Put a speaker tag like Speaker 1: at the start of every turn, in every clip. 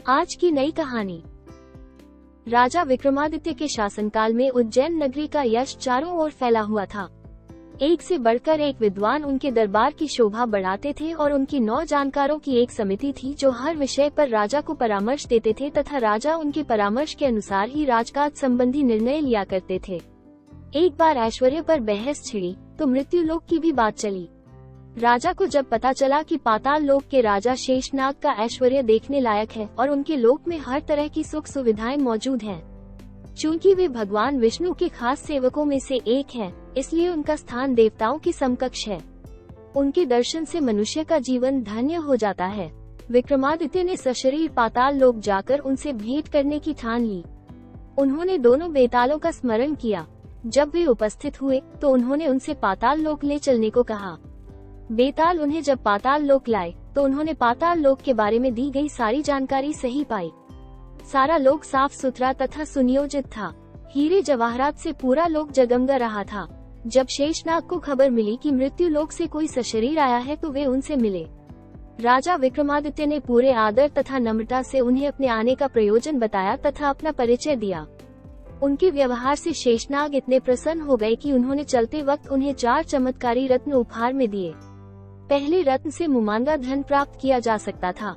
Speaker 1: आज की नई कहानी। राजा विक्रमादित्य के शासनकाल में उज्जैन नगरी का यश चारों ओर फैला हुआ था। एक से बढ़कर एक विद्वान उनके दरबार की शोभा बढ़ाते थे और उनकी 9 जानकारों की एक समिति थी जो हर विषय पर राजा को परामर्श देते थे तथा राजा उनके परामर्श के अनुसार ही राजकाज संबंधी निर्णय लिया करते थे। एक बार ऐश्वर्य पर बहस छिड़ी तो मृत्यु लोक की भी बात चली। राजा को जब पता चला कि पाताल लोक के राजा शेषनाग का ऐश्वर्य देखने लायक है और उनके लोक में हर तरह की सुख सुविधाएं मौजूद हैं, चूंकि वे भगवान विष्णु के खास सेवकों में से एक हैं, इसलिए उनका स्थान देवताओं की समकक्ष है। उनके दर्शन से मनुष्य का जीवन धन्य हो जाता है। विक्रमादित्य ने सशरीर पाताल लोक जाकर उनसे भेंट करने की ठान ली। उन्होंने दोनों बेतालों का स्मरण किया। जब वे उपस्थित हुए तो उन्होंने उनसे पाताल लोक ले चलने को कहा। बेताल उन्हें जब पाताल लोक लाए तो उन्होंने पाताल लोक के बारे में दी गई सारी जानकारी सही पाई। सारा लोक साफ सुथरा तथा सुनियोजित था। हीरे जवाहरात से पूरा लोक जगमगा रहा था। जब शेषनाग को खबर मिली कि मृत्यु लोक से कोई सशरीर आया है तो वे उनसे मिले। राजा विक्रमादित्य ने पूरे आदर तथा नम्रता से उन्हें अपने आने का प्रयोजन बताया तथा अपना परिचय दिया। उनके व्यवहार से शेषनाग इतने प्रसन्न हो गए कि उन्होंने चलते वक्त उन्हें 4 चमत्कारी रत्न उपहार में दिए। पहले रत्न से मुमांगा धन प्राप्त किया जा सकता था।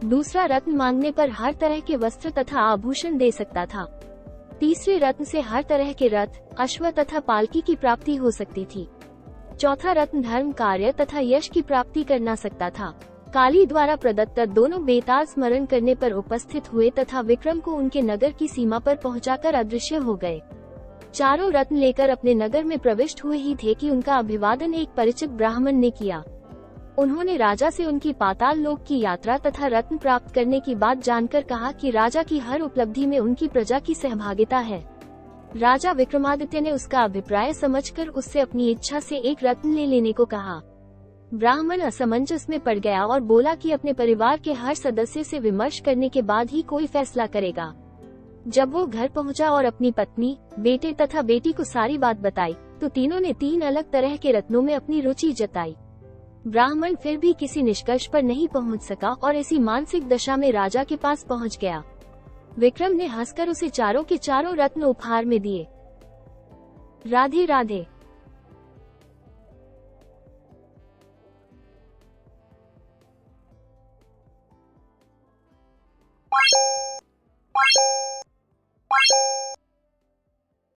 Speaker 1: दूसरा रत्न मांगने पर हर तरह के वस्त्र तथा आभूषण दे सकता था। तीसरे रत्न से हर तरह के रथ, अश्व तथा पालकी की प्राप्ति हो सकती थी। चौथा रत्न धर्म कार्य तथा यश की प्राप्ति करना सकता था। काली द्वारा प्रदत्त दोनों बेताल स्मरण करने पर उपस्थित हुए तथा विक्रम को उनके नगर की सीमा पर पहुंचाकर अदृश्य हो गए। चारों रत्न लेकर अपने नगर में प्रविष्ट हुए ही थे कि उनका अभिवादन एक परिचित ब्राह्मण ने किया। उन्होंने राजा से उनकी पाताल लोक की यात्रा तथा रत्न प्राप्त करने की बात जानकर कहा कि राजा की हर उपलब्धि में उनकी प्रजा की सहभागिता है। राजा विक्रमादित्य ने उसका अभिप्राय समझकर उससे अपनी इच्छा से एक रत्न ले लेने को कहा। ब्राह्मण असमंजस में पड़ गया और बोला कि अपने परिवार के हर सदस्य से विमर्श करने के बाद ही कोई फैसला करेगा। जब वो घर पहुंचा और अपनी पत्नी, बेटे तथा बेटी को सारी बात बताई तो तीनों ने 3 अलग तरह के रत्नों में अपनी रुचि जताई। ब्राह्मण फिर भी किसी निष्कर्ष पर नहीं पहुंच सका और ऐसी मानसिक दशा में राजा के पास पहुंच गया। विक्रम ने हंसकर उसे चारों के चारों रत्न उपहार में दिए। राधे राधे।